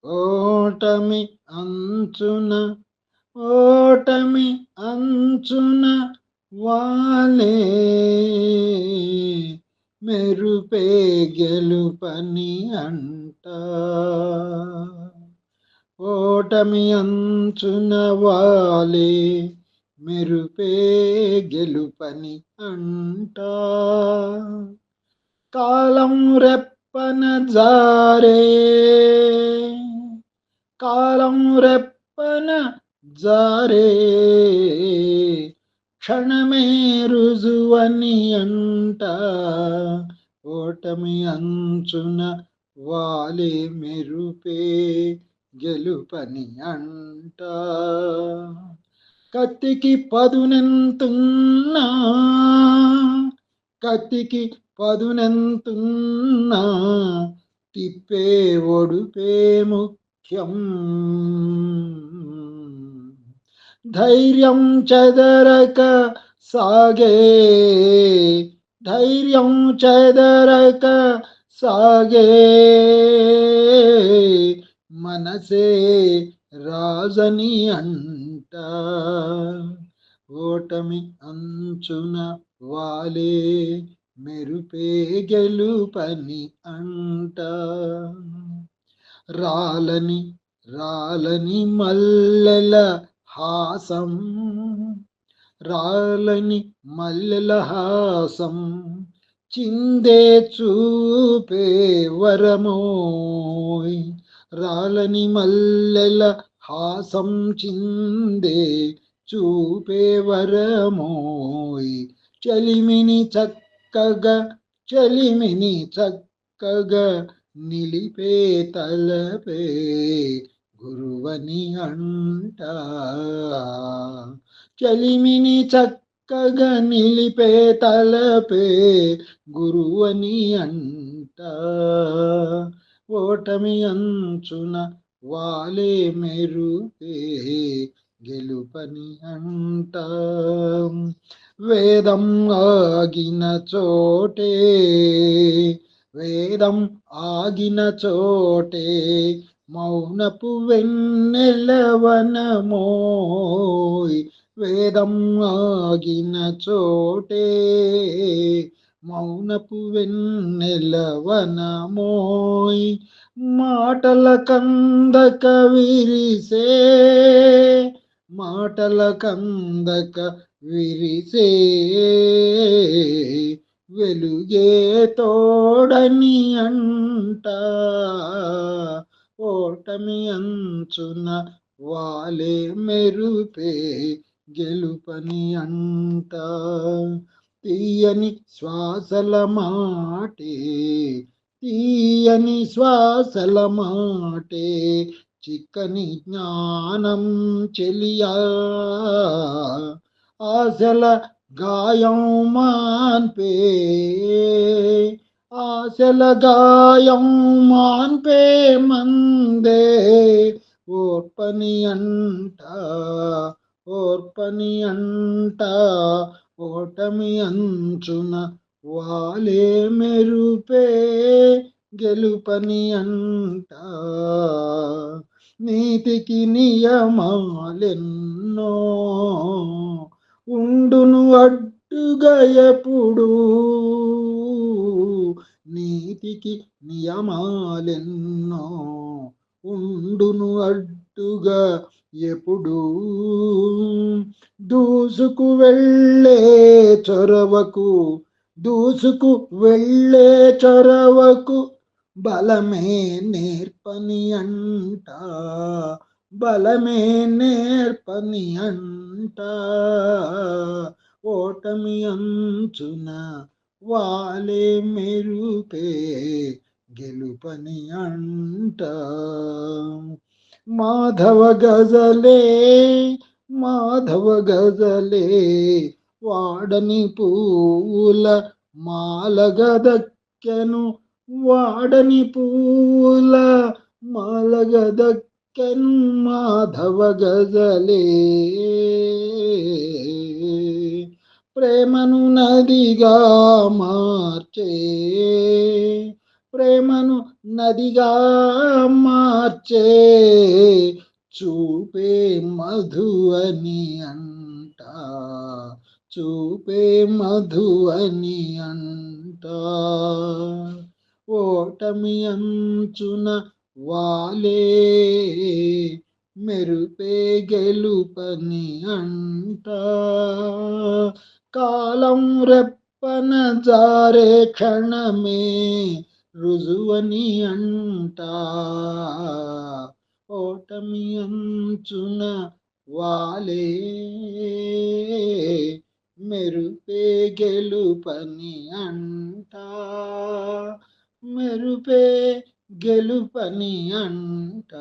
ఓటమి అంచున ఓటమి అంచున వాలే మెరుపే గెలుపని అంట. ఓటమి అంచున వాలే మెరుపే గెలుపని అంట. కాలం రెప్పన జారే కాలం రెప్పన జారే క్షణమే రుజువని అంట. ఓటమి అంచున వాలే మెరుపే గెలుపని అంట. కత్తికి పదునెంతున్నా కత్తికి పదునెంతున్నా తిప్పే ఒడుపే ముఖ్యం. ధైర్యం చెదరక సాగే ధైర్యం చెదరక సాగే మనసే రాజని అంట. ఓటమి అంచున వాలే మెరుపే గెలుపని అంట. రాలని రాలని మల్లెల హాసం రాలని మల్లెల హాసం చిందే చూపే వరమోయ్. రాలని మల్లెల హాసం చిందే చూపే వరమోయ్. చలిమిని చక్కగా నిలిపే తలపే గురువని అంట. చలిమిని చక్కగా నిలిపే తలపే గురువని అంట. ఓటమి అంచున వాలే మెరుపే గెలుపని అంట. వేదం ఆగిన చోటే వేదం ఆగిన చోటే మౌనపు వెన్నెలవనమోయ్. వేదం ఆగిన చోటే మౌనపు వెన్నెలవనమోయ్. మాటల కందక విరిసే మాటల కందక విరిసే వెలుగే తోడని అంట. ఓటమి అంచున వాలే మెరుపే గెలుపని అంట. తీయని శ్వాసల మాటే తీయని శ్వాసల మాటే చిక్కని జ్ఞానం చెలియా. ఆశల గాయం మాన్పే ఆశల గాయం మాన్పే మందే ఓర్పని అంట. ఓర్పని అంట. ఓటమి అంచున వాలే మెరుపే గెలుపని అంట. నీతికి నియమాలెన్నో ఉండును అడ్డుగా ఎప్పుడు. నీతికి నియమాలెన్నో ఉండును అడ్డుగా ఎప్పుడు. దూసుకు వెళ్ళే చొరవకు దూసుకు వెళ్ళే చొరవకు బలమే నేర్పని అంట. బలమే నేర్పని అంట. ఓటమి అంచున వాలే మెరుపే గెలుపని అంట. మాధవ గజలే మాధవ గజలే వాడని పూల మాలగా దక్కెను. వాడని పూల మాలగా దక్కెను మాధవ గజలే. ప్రేమను నదిగా మార్చే, ప్రేమను నదిగా మార్చే చూపే మధు అని అంట, చూపే మధు అని అంట. ఓటమి అంచున వాలే మెరుపే గెలుపని అంట, కాలం రెప్పన జారే క్షణమే రుజువని అంట. ఓటమి అంచున వాలే మెరుపే గెలుపని అంట, మెరుపే గెలుపని అంట.